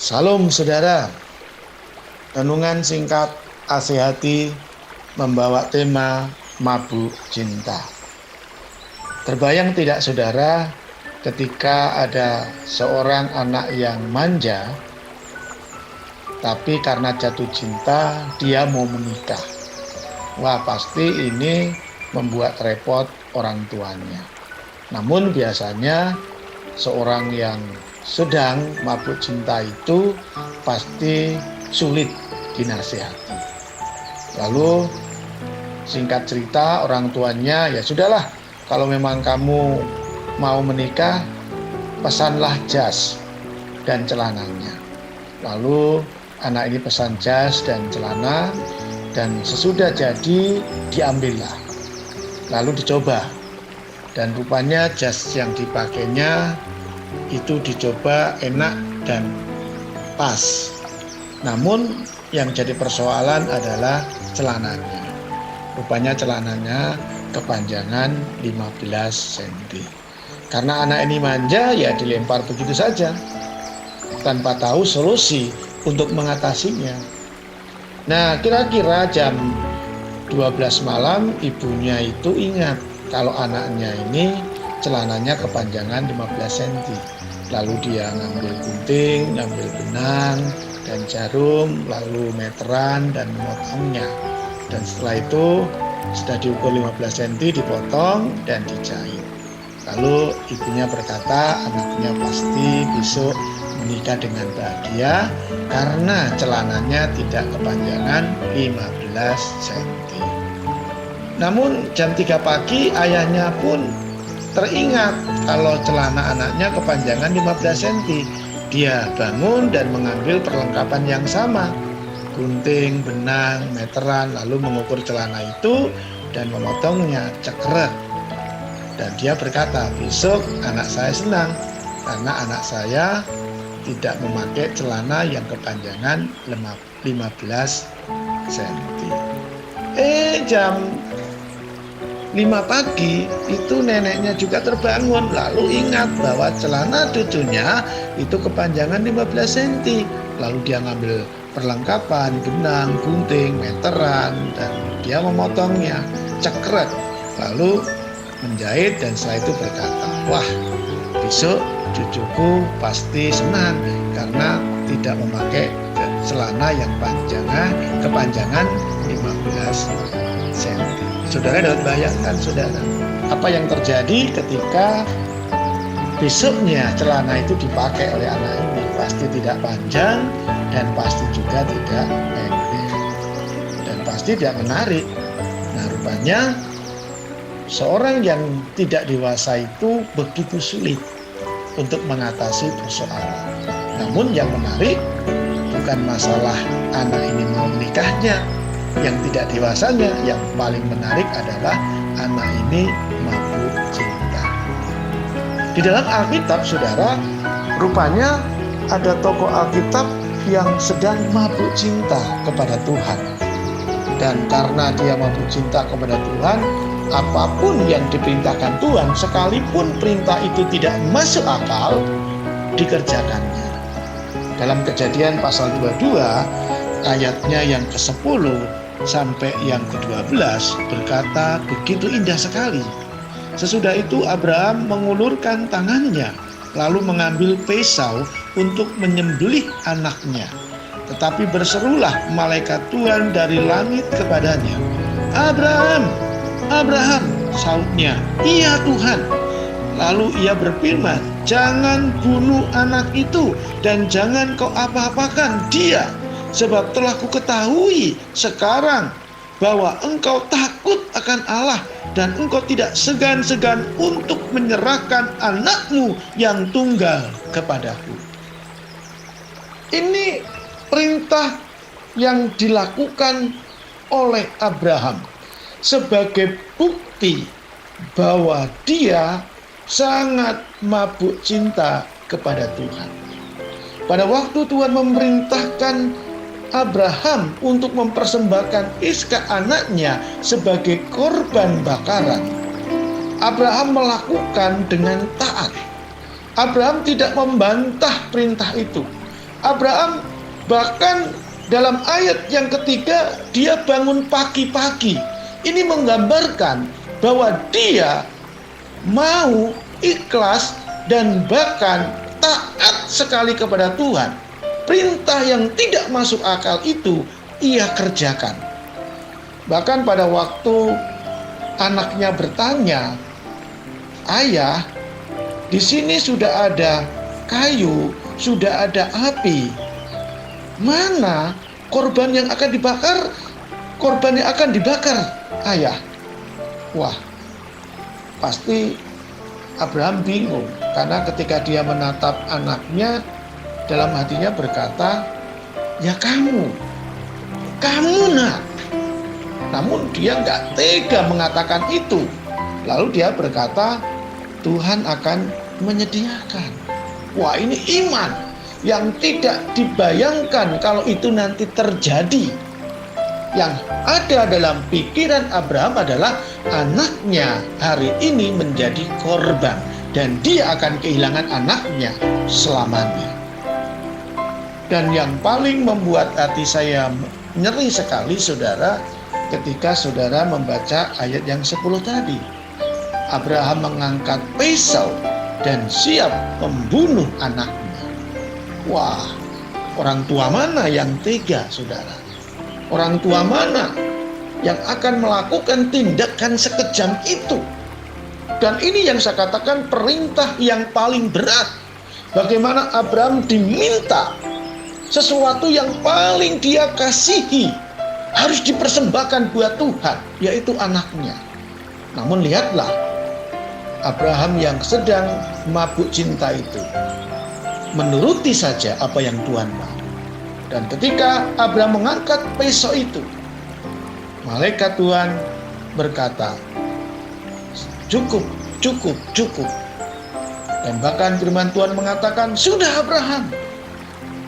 Salam saudara, renungan singkat Asih-Hati membawa tema mabuk cinta. Terbayang tidak saudara ketika ada seorang anak yang manja, tapi karena jatuh cinta dia mau menikah. Wah, pasti ini membuat repot orang tuanya. Namun biasanya seorang yang sedang mabuk cinta itu pasti sulit dinasihati. Lalu singkat cerita orang tuanya, ya sudahlah, kalau memang kamu mau menikah, pesanlah jas dan celananya. Lalu anak ini pesan jas dan celana, dan sesudah jadi diambillah. Lalu dicoba, dan rupanya jas yang dipakainya itu dicoba enak dan pas. Namun yang jadi persoalan adalah celananya. Rupanya celananya kepanjangan 15 cm. Karena anak ini manja, ya dilempar begitu saja tanpa tahu solusi untuk mengatasinya. Nah, kira-kira jam 12 malam ibunya itu ingat kalau anaknya ini celananya kepanjangan 15 cm. Lalu dia ngambil gunting, ngambil benang dan jarum, lalu meteran dan memotongnya. Dan setelah itu sudah diukur 15 cm, dipotong dan dijahit. Lalu ibunya berkata anaknya pasti besok menikah dengan bahagia karena celananya tidak kepanjangan 15 cm. Namun jam 3 pagi ayahnya pun teringat kalau celana anaknya kepanjangan 15 cm. Dia bangun dan mengambil perlengkapan yang sama, gunting, benang, meteran, lalu mengukur celana itu dan memotongnya cekrek. Dan dia berkata, besok anak saya senang karena anak saya tidak memakai celana yang kepanjangan 15 cm. Jam 5 pagi itu neneknya juga terbangun, lalu ingat bahwa celana cucunya itu kepanjangan 15 cm. Lalu dia ngambil perlengkapan, benang, gunting, meteran, dan dia memotongnya cekrek, lalu menjahit. Dan setelah itu berkata, wah, besok cucuku pasti senang karena tidak memakai celana yang kepanjangan 15 cm. Saudara dapat bayangkan saudara apa yang terjadi ketika besoknya celana itu dipakai oleh anak ini. Pasti tidak panjang dan pasti juga tidak pendek dan pasti tidak menarik. Nah, rupanya seorang yang tidak dewasa itu begitu sulit untuk mengatasi persoalan. Namun yang menarik bukan masalah anak ini mau menikahnya, yang tidak dewasanya. Yang paling menarik adalah anak ini mabuk cinta. Di dalam Alkitab, saudara, rupanya ada tokoh Alkitab yang sedang mabuk cinta kepada Tuhan. Dan karena dia mabuk cinta kepada Tuhan, apapun yang diperintahkan Tuhan, sekalipun perintah itu tidak masuk akal, dikerjakannya. Dalam Kejadian pasal 22, ayatnya yang ke-10 sampai yang ke-12 berkata begitu indah sekali. Sesudah itu Abraham mengulurkan tangannya, lalu mengambil pisau untuk menyembelih anaknya. Tetapi berserulah malaikat Tuhan dari langit kepadanya, "Abraham, Abraham," sautnya. "Iya Tuhan." Lalu ia berfirman, "Jangan bunuh anak itu dan jangan kau apa-apakan dia, sebab telah kuketahui sekarang bahwa engkau takut akan Allah dan engkau tidak segan-segan untuk menyerahkan anakmu yang tunggal kepadaku." Ini perintah yang dilakukan oleh Abraham sebagai bukti bahwa dia sangat mabuk cinta kepada Tuhan. Pada waktu Tuhan memerintahkan Abraham untuk mempersembahkan Iskak anaknya sebagai korban bakaran, Abraham melakukan dengan taat. Abraham tidak membantah perintah itu. Abraham bahkan dalam ayat yang ketiga dia bangun pagi-pagi. Ini menggambarkan bahwa dia mau ikhlas dan bahkan taat sekali kepada Tuhan. Perintah yang tidak masuk akal itu ia kerjakan. Bahkan pada waktu anaknya bertanya, "Ayah, di sini sudah ada kayu, sudah ada api. Mana korban yang akan dibakar? Korban yang akan dibakar, Ayah." Wah, pasti Abraham bingung, karena ketika dia menatap anaknya, dalam hatinya berkata, "Ya kamu nak." Namun dia nggak tega mengatakan itu. Lalu dia berkata, "Tuhan akan menyediakan." Wah, ini iman yang tidak dibayangkan kalau itu nanti terjadi. Yang ada dalam pikiran Abraham adalah anaknya hari ini menjadi korban dan dia akan kehilangan anaknya selamanya. Dan yang paling membuat hati saya nyeri sekali, saudara, ketika saudara membaca ayat yang 10 tadi. Abraham mengangkat pisau dan siap membunuh anaknya. Wah, orang tua mana yang tega, saudara? Orang tua mana yang akan melakukan tindakan sekejam itu? Dan ini yang saya katakan perintah yang paling berat. Bagaimana Abraham diminta sesuatu yang paling dia kasihi harus dipersembahkan buat Tuhan, yaitu anaknya. Namun lihatlah, Abraham yang sedang mabuk cinta itu menuruti saja apa yang Tuhan mau. Dan ketika Abraham mengangkat pisau itu, malaikat Tuhan berkata, "Cukup, cukup, cukup." Dan bahkan firman Tuhan mengatakan, "Sudah Abraham."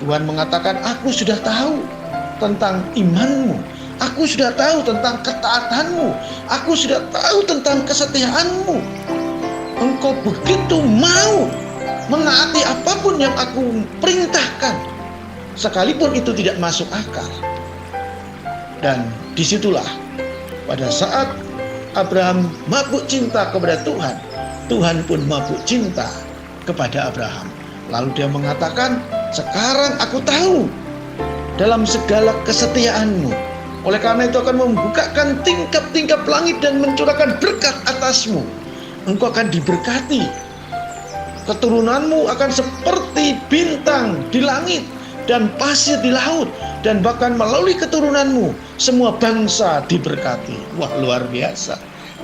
Tuhan mengatakan, "Aku sudah tahu tentang imanmu. Aku sudah tahu tentang ketaatanmu. Aku sudah tahu tentang kesetiaanmu. Engkau begitu mau menaati apapun yang aku perintahkan, sekalipun itu tidak masuk akal." Dan disitulah pada saat Abraham mabuk cinta kepada Tuhan, Tuhan pun mabuk cinta kepada Abraham. Lalu dia mengatakan, "Sekarang aku tahu dalam segala kesetiaanmu. Oleh karena itu akan membukakan tingkap-tingkap langit dan mencurahkan berkat atasmu. Engkau akan diberkati. Keturunanmu akan seperti bintang di langit dan pasir di laut. Dan bahkan melalui keturunanmu semua bangsa diberkati." Wah, luar biasa.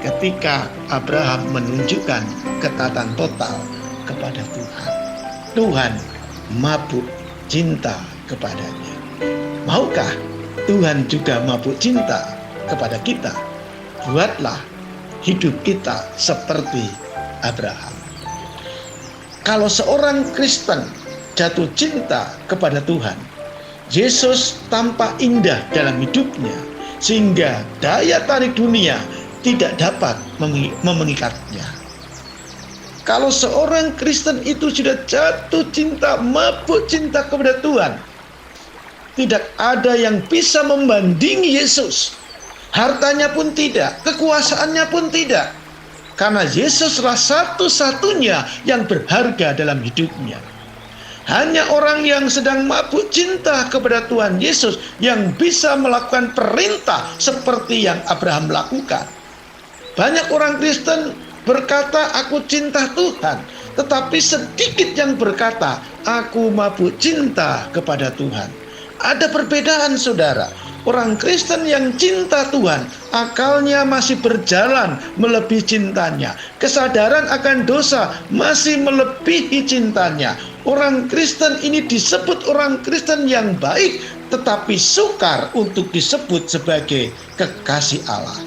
Ketika Abraham menunjukkan ketaatan total kepada Tuhan, Tuhan mabuk cinta kepadanya. Maukah Tuhan juga mabuk cinta kepada kita? Buatlah hidup kita seperti Abraham. Kalau seorang Kristen jatuh cinta kepada Tuhan, Yesus tampak indah dalam hidupnya sehingga daya tarik dunia tidak dapat memengikatnya. Kalau seorang Kristen itu sudah jatuh cinta, mabuk cinta kepada Tuhan, tidak ada yang bisa membandingi Yesus. Hartanya pun tidak, kekuasaannya pun tidak. Karena Yesuslah satu-satunya yang berharga dalam hidupnya. Hanya orang yang sedang mabuk cinta kepada Tuhan Yesus yang bisa melakukan perintah seperti yang Abraham lakukan. Banyak orang Kristen berkata, "Aku cinta Tuhan," tetapi sedikit yang berkata, "Aku mabuk cinta kepada Tuhan." Ada perbedaan, saudara. Orang Kristen yang cinta Tuhan, akalnya masih berjalan melebihi cintanya. Kesadaran akan dosa masih melebihi cintanya. Orang Kristen ini disebut orang Kristen yang baik, tetapi sukar untuk disebut sebagai kekasih Allah.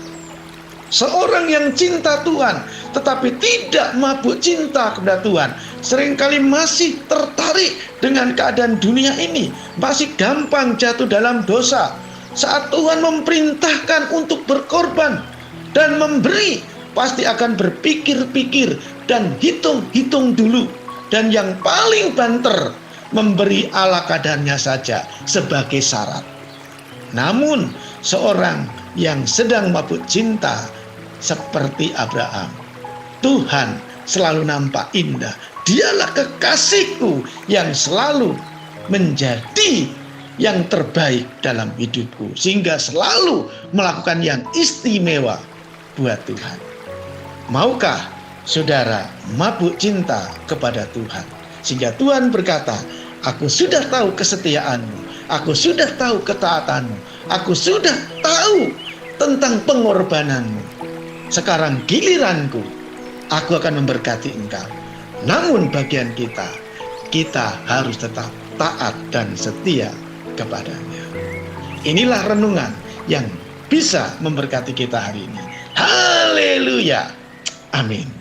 Seorang yang cinta Tuhan tetapi tidak mabuk cinta kepada Tuhan, seringkali masih tertarik dengan keadaan dunia ini, masih gampang jatuh dalam dosa. Saat Tuhan memerintahkan untuk berkorban dan memberi, pasti akan berpikir-pikir dan hitung-hitung dulu. Dan yang paling banter, memberi ala kadarnya saja sebagai syarat. Namun seorang yang sedang mabuk cinta seperti Abraham, Tuhan selalu nampak indah. Dialah kekasihku yang selalu menjadi yang terbaik dalam hidupku, sehingga selalu melakukan yang istimewa buat Tuhan. Maukah saudara mabuk cinta kepada Tuhan, sehingga Tuhan berkata, aku sudah tahu kesetiaanmu, aku sudah tahu ketaatanmu, aku sudah tahu tentang pengorbananmu. Sekarang giliranku, aku akan memberkati engkau. Namun bagian kita harus tetap taat dan setia kepadanya. Inilah renungan yang bisa memberkati kita hari ini. Haleluya. Amin.